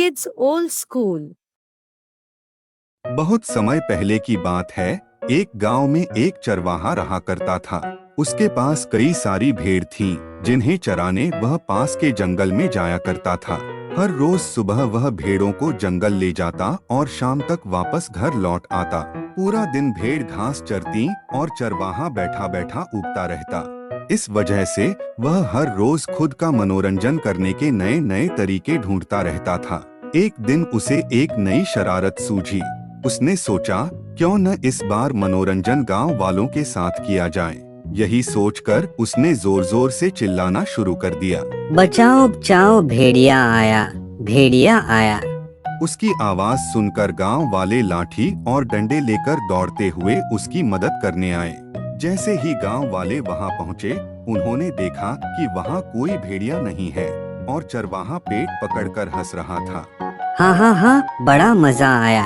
Kids Old School। बहुत समय पहले की बात है। एक गांव में एक चरवाहा रहा करता था। उसके पास कई सारी भेड़ थीं, जिन्हें चराने वह पास के जंगल में जाया करता था। हर रोज सुबह वह भेड़ों को जंगल ले जाता और शाम तक वापस घर लौट आता। पूरा दिन भेड़ घास चरती और चरवाहा बैठा बैठा उगता रहता। इस वजह से वह हर रोज खुद का मनोरंजन करने के नए नए तरीके ढूंढता रहता था। एक दिन उसे एक नई शरारत सूझी। उसने सोचा, क्यों न इस बार मनोरंजन गांव वालों के साथ किया जाए। यही सोचकर उसने जोर जोर से चिल्लाना शुरू कर दिया। बचाओ बचाओ, भेड़िया आया, भेड़िया आया। उसकी आवाज सुनकर गांव वाले लाठी और डंडे लेकर दौड़ते हुए उसकी मदद करने आए। जैसे ही गांव वाले वहां पहुंचे, उन्होंने देखा कि वहां कोई भेड़िया नहीं है और चरवाहा पेट पकड़कर हंस रहा था। हाँ, बड़ा मजा आया।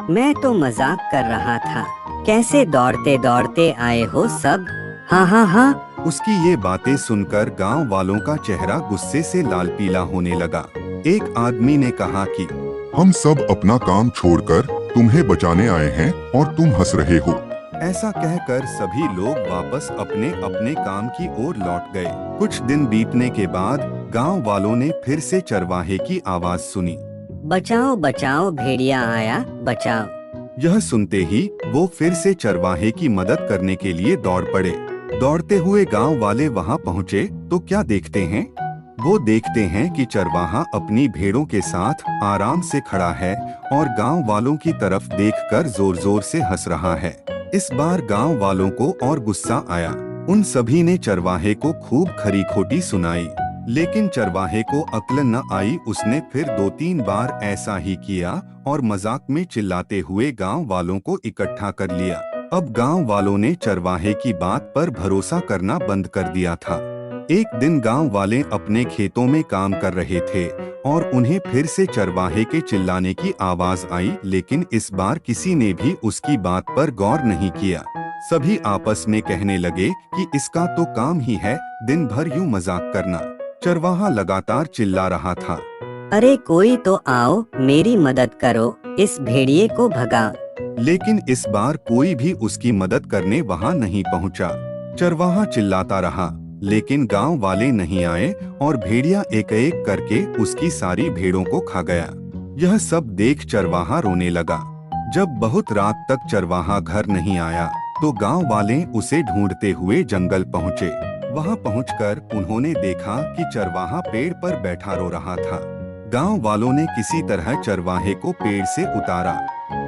मैं तो मजाक कर रहा था। कैसे दौड़ते दौड़ते आए हो सब। हाँ। उसकी ये बातें सुनकर गांव वालों का चेहरा गुस्से से लाल पीला होने लगा। एक आदमी ने कहा कि हम सब अपना काम छोड़कर तुम्हें बचाने आए हैं और तुम हंस रहे हो। ऐसा कहकर सभी लोग वापस अपने अपने काम की ओर लौट गए। कुछ दिन बीतने के बाद गांव वालों ने फिर से चरवाहे की आवाज सुनी। बचाओ बचाओ, भेड़िया आया, बचाओ। यह सुनते ही वो फिर से चरवाहे की मदद करने के लिए दौड़ पड़े। दौड़ते हुए गांव वाले वहां पहुंचे तो क्या देखते हैं? वो देखते हैं कि चरवाहा अपनी भेड़ों के साथ आराम से खड़ा है और गांव वालों की तरफ देखकर जोर जोर से हंस रहा है। इस बार गांव वालों को और गुस्सा आया। उन सभी ने चरवाहे को खूब खरी खोटी सुनाई, लेकिन चरवाहे को अक्ल न आई। उसने फिर 2-3 बार ऐसा ही किया और मजाक में चिल्लाते हुए गांव वालों को इकट्ठा कर लिया। अब गांव वालों ने चरवाहे की बात पर भरोसा करना बंद कर दिया था। एक दिन गांव वाले अपने खेतों में काम कर रहे थे और उन्हें फिर से चरवाहे के चिल्लाने की आवाज आई, लेकिन इस बार किसी ने भी उसकी बात पर गौर नहीं किया। सभी आपस में कहने लगे कि इसका तो काम ही है दिन भर यूं मजाक करना। चरवाहा लगातार चिल्ला रहा था, अरे कोई तो आओ, मेरी मदद करो, इस भेड़िए को भगाओ। लेकिन इस बार कोई भी उसकी मदद करने वहां नहीं पहुंचा। चरवाहा चिल्लाता रहा, लेकिन गांव वाले नहीं आए और भेड़िया एक एक करके उसकी सारी भेड़ों को खा गया। यह सब देख चरवाहा रोने लगा। जब बहुत रात तक चरवाहा घर नहीं आया तो गांव वाले उसे ढूंढते हुए जंगल पहुंचे। वहां पहुंचकर उन्होंने देखा कि चरवाहा पेड़ पर बैठा रो रहा था। गांव वालों ने किसी तरह चरवाहे को पेड़ से उतारा।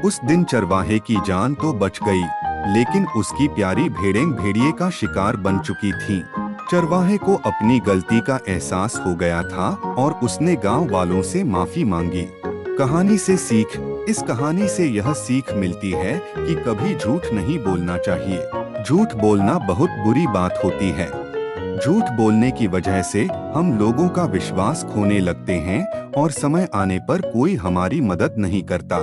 उस दिन चरवाहे की जान तो बच गई, लेकिन उसकी प्यारी भेड़ें भेड़िए का शिकार बन चुकी थीं। चरवाहे को अपनी गलती का एहसास हो गया था और उसने गांव वालों से माफी मांगी। कहानी से सीख। इस कहानी से यह सीख मिलती है कि कभी झूठ नहीं बोलना चाहिए। झूठ बोलना बहुत बुरी बात होती है। झूठ बोलने की वजह से हम लोगों का विश्वास खोने लगते हैं और समय आने पर कोई हमारी मदद नहीं करता।